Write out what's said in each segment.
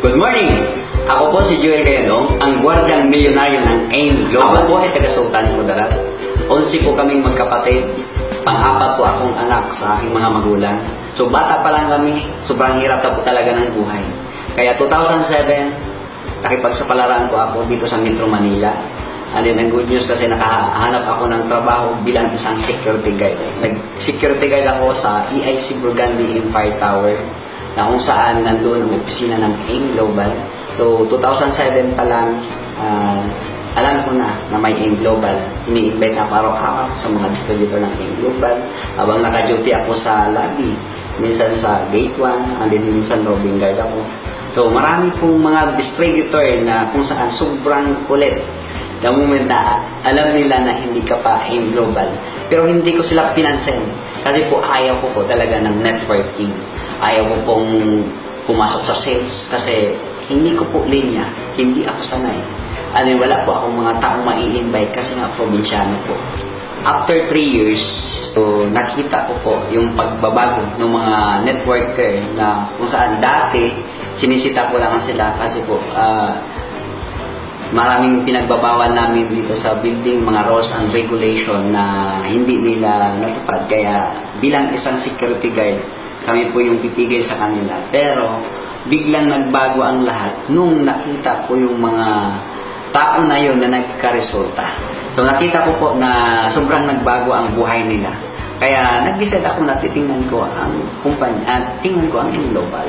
Good morning! Ako po si Joel Gayadong, ang gwardyang milyonaryo ng AIM Global. Ako po ay taga-Sultan Kudarat. 11 po kaming magkapatid. Pang-apat po akong anak sa aking mga magulang. So bata pa lang kami, sobrang hirap na po talaga ng buhay. Kaya 2007, nakipagsapalaran po ako dito sa Metro Manila. And then, ang good news kasi nakahanap ako ng trabaho bilang isang security guard. Nag-security guard ako sa EIC Burgundy Empire Tower, na kung saan nandoon ang opisina ng AIM Global. So, 2007 pa lang, alam ko na may AIM Global. Ini-invite ako araw-araw sa mga distributor ng AIM Global. Habang naka-duty ako sa lobby, minsan sa gate 1, and then minsan roving guard ako. So, marami pong mga distributor na kung saan sobrang kulit. The moment na alam nila na hindi ka pa AIM Global. Pero hindi ko sila pinansin. Kasi po ayaw ko po talaga ng networking. Ayaw ko pong pumasok sa sales kasi hindi ko po linya, hindi ako sanay. Wala po akong mga taong mai-invite kasi nga probinsyano po. After 3 years, so, nakita ko po yung pagbabago ng mga networker na kung saan dati sinisita ko lang sila kasi po maraming pinagbabawal namin dito sa building, mga rules and regulation na hindi nila natupad. Kaya bilang isang security guard, kami po yung pipigil sa kanila. Pero biglang nagbago ang lahat nung nakita ko yung mga tao na yun na nagkaresulta. So nakita ko po na sobrang nagbago ang buhay nila. Kaya nag-decide ako na titingnan ko ang kumpanya at tingnan ko ang AIM Global.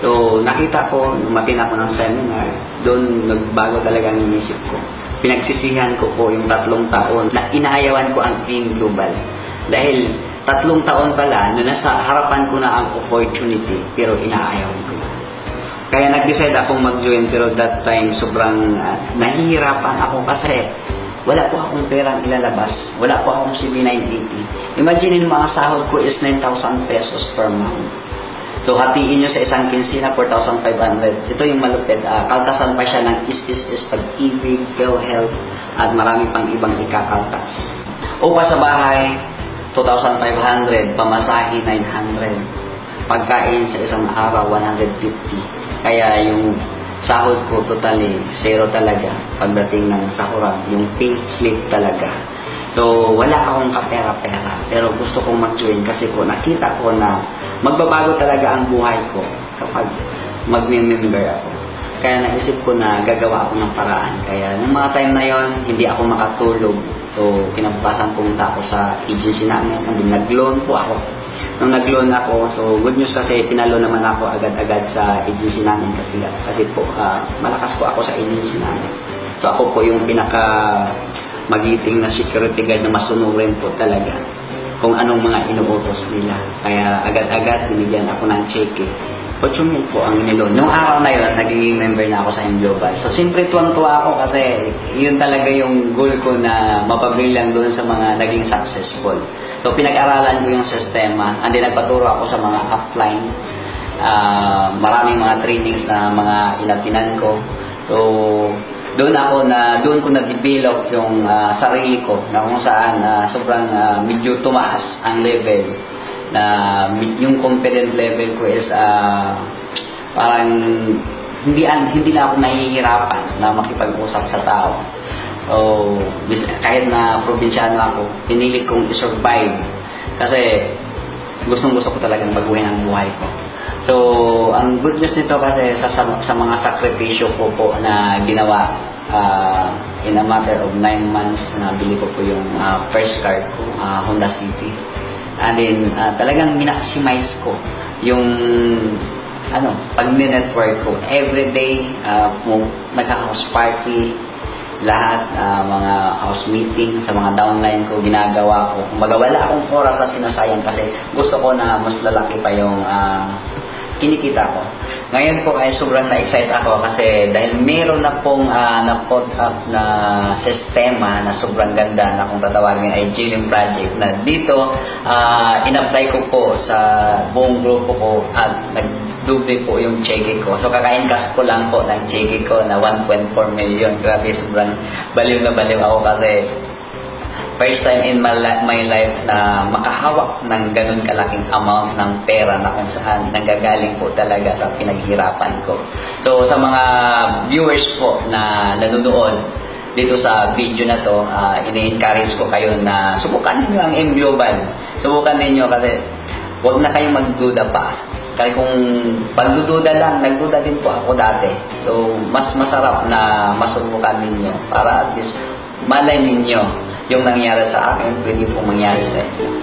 So nakita ko, umatin ako ng seminar, doon nagbago talaga ang isip ko. Pinagsisihan ko po yung 3 taon na inaayawan ko ang AIM Global. Dahil 3 taon pala na nasa harapan ko na ang opportunity pero inaayawan ko. Kaya nag-decide akong mag-join pero that time sobrang nahihirapan ako kasi wala po akong perang ilalabas. Wala po akong CB980. Imagine mga sahod ko is 9,000 pesos per month. So hatiin nyo sa isang kinsina, 4,500. Ito yung malupit. Kaltasan pa siya ng is pag-ibig, PhilHealth at marami pang ibang ikakaltas. Upa sa bahay, 2,500, pamasahe 900, pagkain sa isang araw 150. Kaya yung sahod ko totally zero talaga pagdating ng sahuran, yung pay slip talaga. So wala akong kapera-pera pero gusto kong mag-join kasi ko nakita ko na magbabago talaga ang buhay ko kapag mag-member ako. Kaya naisip ko na gagawa ako ng paraan. Kaya nung mga time na yon hindi ako makatulog. So, kinabukasan pumunta ako sa agency namin and then nag-loan po ako. Nung nag-loan ako, so good news kasi pinalo naman ako agad-agad sa agency namin kasi po malakas po ako sa agency namin. So ako po yung pinaka magiting na security guard na masunurin po talaga kung anong mga inuutos nila. Kaya agad-agad binigyan ako ng cheque. 8 mil po ang nilon. Nung araw na yun, naging member na ako sa AIM Global. So, siyempre tuwang-tuwa ako kasi yun talaga yung goal ko na mapabilang doon sa mga naging successful. So, pinag-aralan ko yung sistema and then nagpaturo ako sa mga upline. Maraming mga trainings na mga inatinan ko. So, doon ko na-develop yung sarili ko na kung saan sobrang medyo tumaas ang level. Na yung confident level ko is parang hindi na ako nahihirapan na makipag-usap sa tao. So, kahit na probinsyano ako, pinilit kong i-survive kasi gustong-gusto ko talagang baguhin ang buhay ko. So, ang good news nito kasi sa mga sakripisyo ko po na ginawa in a matter of 9 months, nabili ko po yung first car ko, Honda City. And then, talagang minaksimized ko yung pag-network ko. Everyday, nagka-house party, lahat, mga house meeting sa mga downline ko, ginagawa ko. Kumbaga, wala akong oras na sinasayang kasi gusto ko na mas lalaki pa yung kinikita ko. Ngayon po ay sobrang na-excite ako kasi dahil meron na pong na-put up na sistema na sobrang ganda na kung tatawagin ay Jillian Project na dito in-apply ko po sa buong grupo ko at nag-double po yung cheque ko. So kaka-encash ko lang po ng cheque ko na 1.4 million. Grabe, sobrang baliw na baliw ako kasi first time in my life na makahawak ng ganun kalaking amount ng pera na kung saan nanggagaling po talaga sa pinaghirapan ko. So sa mga viewers po na nanonood dito sa video na to, ini-encourage ko kayo na subukan niyo ang M Global. Subukan niyo kasi huwag na kayong magduda pa. Kaya kung pagdududa lang, nagduda din po ako dati. So, mas masarap na masubukan ninyo para at least malay ninyo yung nangyari sa akin, pwede po mangyari sa inyo.